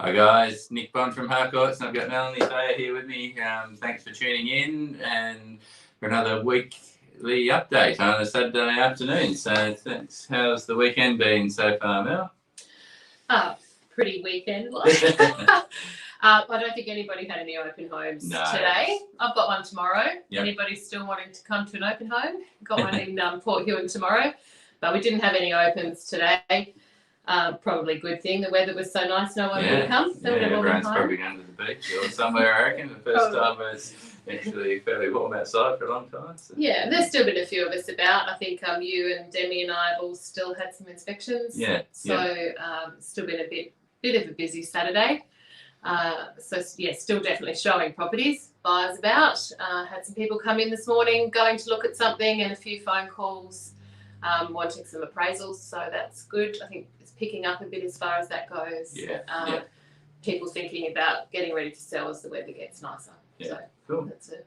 Hi guys, Nick Bond from Harcourts, and I've got Melanie Thayer here with me. Thanks for tuning in and for another weekly update on a Saturday afternoon. So thanks. How's the weekend been so far, Mel? Pretty weekend-like. I don't think anybody had any open homes today. I've got one tomorrow. Yep. Anybody still wanting to come to an open home? Got one in Port Huon tomorrow, but we didn't have any opens today. Probably a good thing. The weather was so nice, no one would come. So everyone's probably going to the beach or somewhere, I reckon. The first time it's actually fairly warm outside for a long time. So. Yeah, there's still been a few of us about. I think you and Demi and I have all still had some inspections. Yeah. So still been a bit of a busy Saturday. Still definitely showing properties. Buyers about. Had some people come in this morning going to look at something and a few phone calls wanting some appraisals. So that's good. I think it's picking up a bit as far as that goes. People thinking about getting ready to sell as the weather gets nicer. Yeah, so cool. That's a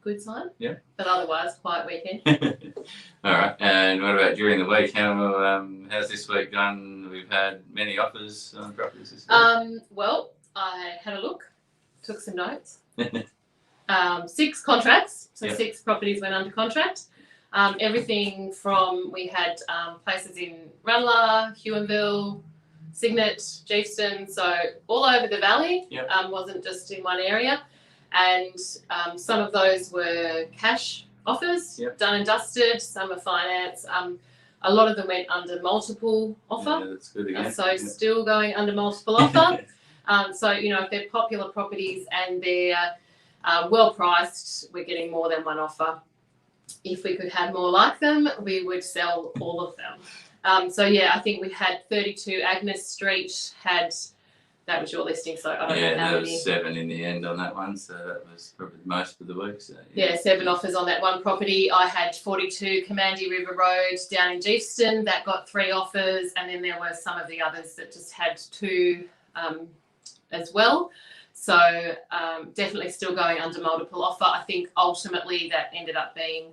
good sign. Yeah. But otherwise, quiet weekend. All right. And what about during the week? How's this week gone? We've had many offers on properties this week. Well, I had a look, took some notes. 6 contracts, so 6 properties went under contract. Everything from, we had places in Ranelagh, Huonville, Cygnet, Geefston, so all over the valley. Yep. Wasn't just in one area. And some of those were cash offers, done and dusted. Some are finance. A lot of them went under multiple offer. Yeah, that's good again. So still going under multiple offer. So, if they're popular properties and they're well priced, we're getting more than one offer. If we could have more like them, we would sell all of them. I think we had 32 Agnes Street that was your listing, so I don't know how many. Yeah, there was 7 in the end on that one, so that was probably most of the week. So, 7 offers on that one property. I had 42 Commandy River Road down in Geefston, that got 3 offers, and then there were some of the others that just had 2 as well. So definitely still going under multiple offer. I think ultimately that ended up being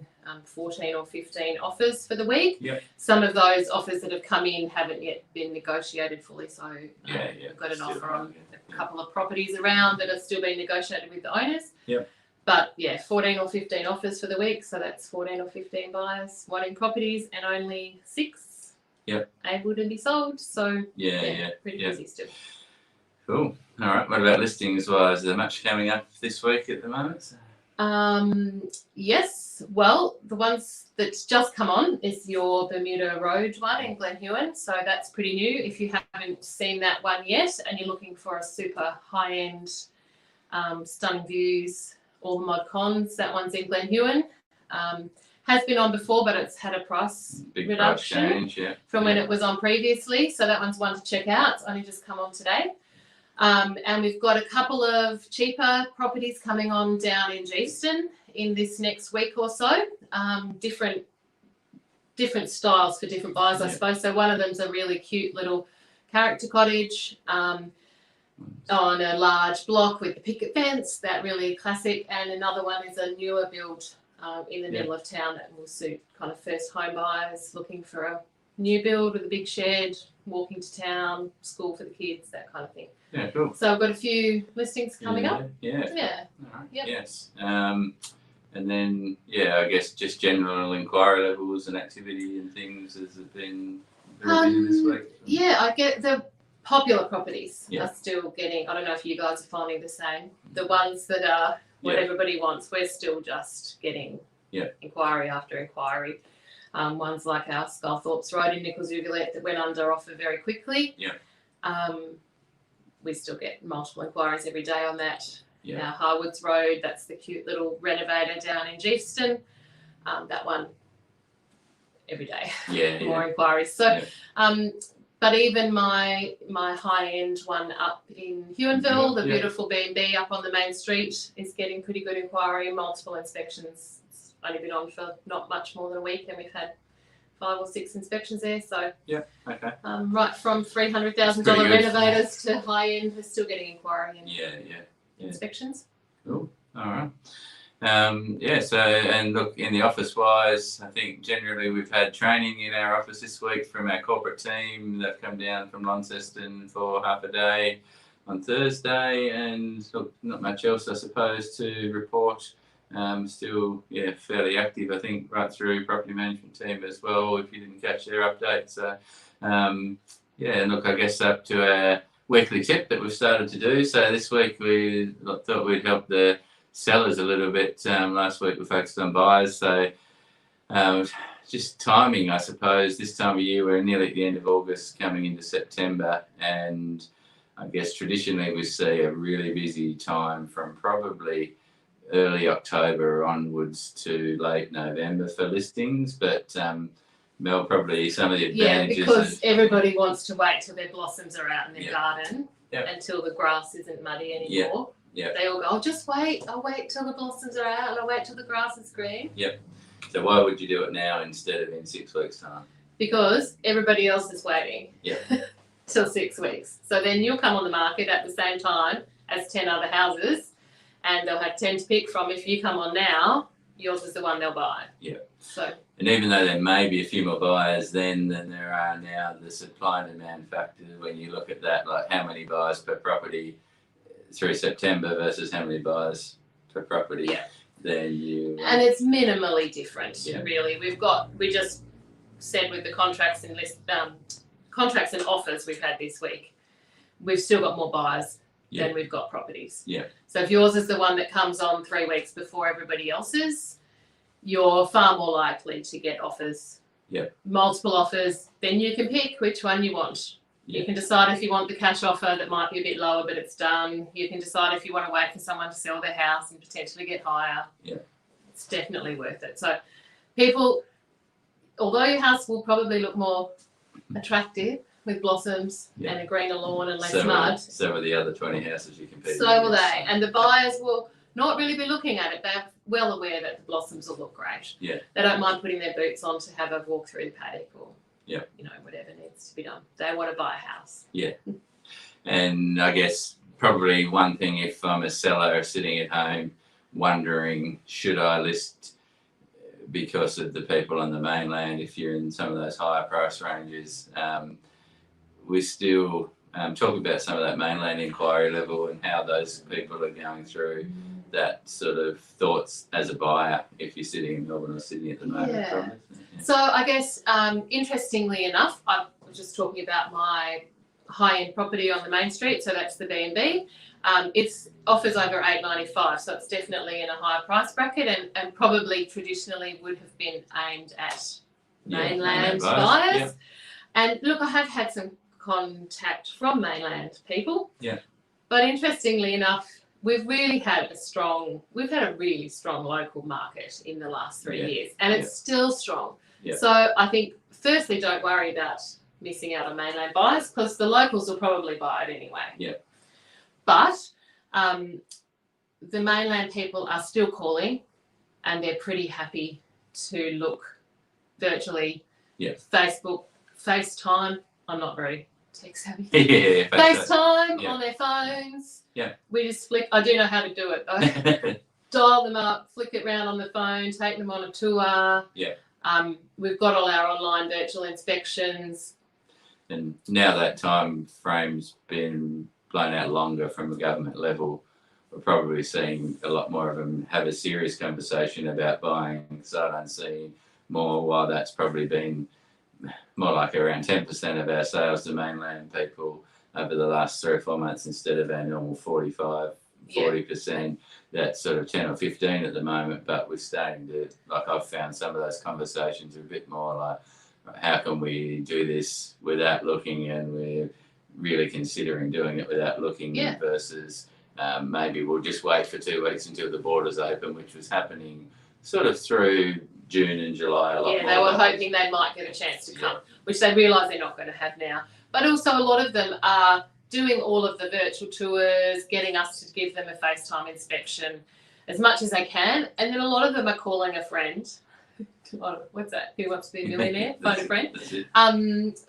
14 or 15 offers for the week. Yep. Some of those offers that have come in haven't yet been negotiated fully. So we've got an offer on a couple of properties around that are still being negotiated with the owners. Yep. But 14 or 15 offers for the week. So that's 14 or 15 buyers wanting properties and only 6 able to be sold. So pretty busy still. Cool. All right. What about listings wise? Is there much coming up this week at the moment? Yes. Well, the ones that's just come on is your Bermuda Road one in Glen Huon. So that's pretty new. If you haven't seen that one yet and you're looking for a super high-end, stunning views, all the mod cons, that one's in Glen Huon. Has been on before, but it's had a price reduction price change, from when it was on previously. So that one's one to check out. It's only just come on today. And we've got a couple of cheaper properties coming on down in Geefston in this next week or so. Different styles for different buyers, I suppose. So one of them's a really cute little character cottage on a large block with the picket fence, that really classic. And another one is a newer build in the middle of town that will suit kind of first home buyers looking for a new build with a big shed, walking to town, school for the kids, that kind of thing. Yeah, cool. So I've got a few listings coming up. Yeah. All right. Yep. Yes. And then, I guess just general inquiry levels and activity and things. Has it been very busy this week? Yeah, I get the popular properties are still getting, I don't know if you guys are finding the same. The ones that are what everybody wants, we're still just getting inquiry after inquiry. Ones like our Sculthorpe's Road in Nichols Rivulet that went under offer very quickly. We still get multiple inquiries every day on that. Our Harwoods Road, that's the cute little renovator down in Geefston. That one, every day. More inquiries. So, but even my high-end one up in Huonville, the beautiful B&B up on the main street, is getting pretty good inquiry, multiple inspections. It's only been on for not much more than a week, and we've had 5 or 6 inspections there. So right from $300,000 renovators to high end, we're still getting inquiry and inspections. Cool. All right. So and look, in the office wise, I think generally we've had training in our office this week from our corporate team. They've come down from Launceston for half a day. on Thursday, and look, not much else, I suppose, to report. Still, fairly active, I think, right through property management team as well, if you didn't catch their update. So, and look, I guess up to our weekly tip that we've started to do. So this week we thought we'd help the sellers a little bit. Last week we focused on buyers. So just timing, I suppose. This time of year, we're nearly at the end of August, coming into September, and I guess traditionally we see a really busy time from probably early October onwards to late November for listings, but Mel, probably some of the advantages. Yeah, because everybody wants to wait till their blossoms are out in their garden until the grass isn't muddy anymore. Yeah. They all go, I'll just wait. I'll wait till the blossoms are out and I'll wait till the grass is green. Yep. So why would you do it now instead of in 6 weeks' time? Because everybody else is waiting. Yeah. Till 6 weeks. So then you'll come on the market at the same time as 10 other houses, and they'll have 10 to pick from. If you come on now, yours is the one they'll buy. Yeah. So. And even though there may be a few more buyers then than there are now, the supply and demand factor, when you look at that, like how many buyers per property through September versus how many buyers per property, then you. And it's minimally different, really. We just said with the contracts and contracts and offers we've had this week, we've still got more buyers than we've got properties. Yeah. So if yours is the one that comes on 3 weeks before everybody else's, you're far more likely to get offers. Yeah. Multiple offers, then you can pick which one you want. Yeah. You can decide if you want the cash offer that might be a bit lower, but it's done. You can decide if you want to wait for someone to sell their house and potentially get higher. Yeah. It's definitely worth it. So people, although your house will probably look more attractive with blossoms and a greener lawn and less mud. So will the other 20 houses you compete with. So will they. And the buyers will not really be looking at it. They're well aware that the blossoms will look great. Yeah. They don't mind putting their boots on to have a walk through the paddock or whatever needs to be done. They want to buy a house. Yeah. And I guess probably one thing, if I'm a seller sitting at home wondering, should I list because of the people on the mainland, if you're in some of those higher price ranges, we still talk about some of that mainland inquiry level and how those people are going through that sort of thoughts as a buyer if you're sitting in Melbourne or Sydney at the moment. Yeah. So I guess interestingly enough, I was just talking about my high-end property on the main street, so that's the B&B. It's offers over $895, so it's definitely in a higher price bracket and probably traditionally would have been aimed at mainland buyers. Yeah. And look, I have had some contact from mainland people. Yeah. But interestingly enough, we've had a really strong local market in the last 3 years, and it's still strong. Yeah. So I think, firstly, don't worry about missing out on mainland buyers because the locals will probably buy it anyway. Yeah. But the mainland people are still calling, and they're pretty happy to look virtually. Yeah. Facebook, FaceTime. I'm not very tech savvy. FaceTime on their phones. Yeah. We just flick. I do know how to do it though. Dial them up, flick it round on the phone, take them on a tour. Yeah. We've got all our online virtual inspections. And now that time frame's been blown out longer from a government level, we're probably seeing a lot more of them have a serious conversation about buying sight unseen more, while that's probably been more like around 10% of our sales to mainland people over the last 3 or 4 months instead of our normal 40%. That's sort of 10 or 15 at the moment, but we're starting to, like, I've found some of those conversations are a bit more like, how can we do this without looking, and we're really considering doing it without looking versus maybe we'll just wait for 2 weeks until the borders open, which was happening sort of through June and July a lot more. Yeah, they were hoping they might get a chance to come, which they realise they're not going to have now. But also a lot of them are doing all of the virtual tours, getting us to give them a FaceTime inspection as much as they can. And then a lot of them are calling a friend. What's that? Who wants to be a millionaire? Phone a friend.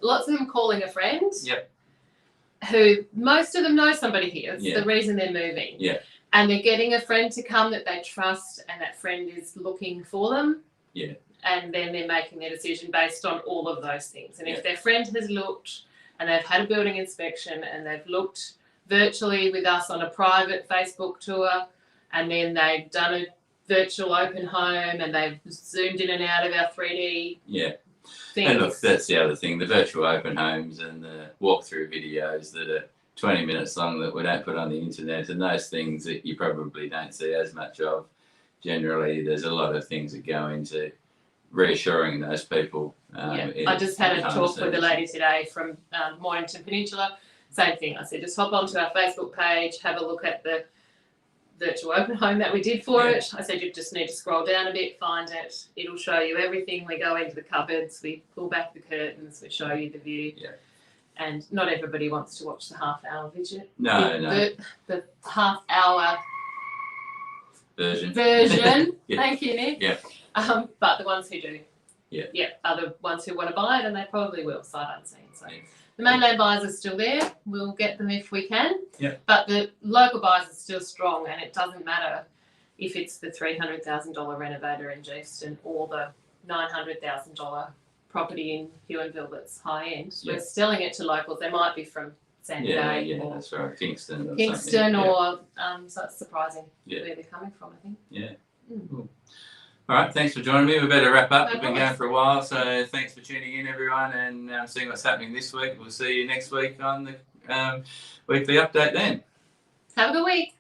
Lots of them calling a friend. Yep. Who most of them know somebody here. It's the reason they're moving. Yeah. And they're getting a friend to come that they trust, and that friend is looking for them. Yeah. And then they're making their decision based on all of those things. And if their friend has looked and they've had a building inspection and they've looked virtually with us on a private Facebook tour, and then they've done a virtual open home, and they've zoomed in and out of our 3D things. And look, that's the other thing, the virtual open homes and the walkthrough videos that are 20 minutes long that we don't put on the internet, and those things that you probably don't see as much of. Generally, there's a lot of things that go into reassuring those people. I just had a talk with a lady today from Mornington Peninsula. Same thing. I said, just hop onto our Facebook page, have a look at the virtual open home that we did for it. I said, you just need to scroll down a bit, find it. It'll show you everything. We go into the cupboards, we pull back the curtains, we show you the view. Yeah. And not everybody wants to watch the half-hour video. No. The half-hour version. Yeah. Thank you, Nick. Yeah. But the ones who do. Yeah. Are the ones who want to buy it, and they probably will, sight unseen. So Yeah. the mainland buyers are still there. We'll get them if we can. Yeah. But the local buyers are still strong, and it doesn't matter if it's the $300,000 renovator in Geefston or the $900,000 property in Huonville that's high end. Yeah. We're selling it to locals. They might be from Sandgate Yeah, or that's right. Kingston or Kingston something. or so it's surprising Yeah. where they're coming from, I think. Yeah. Mm. Cool. All right, thanks for joining me. We better wrap up. No We've been problem. going for a while, so thanks for tuning in, everyone, and seeing what's happening this week. We'll see you next week on the weekly update then. Have a good week.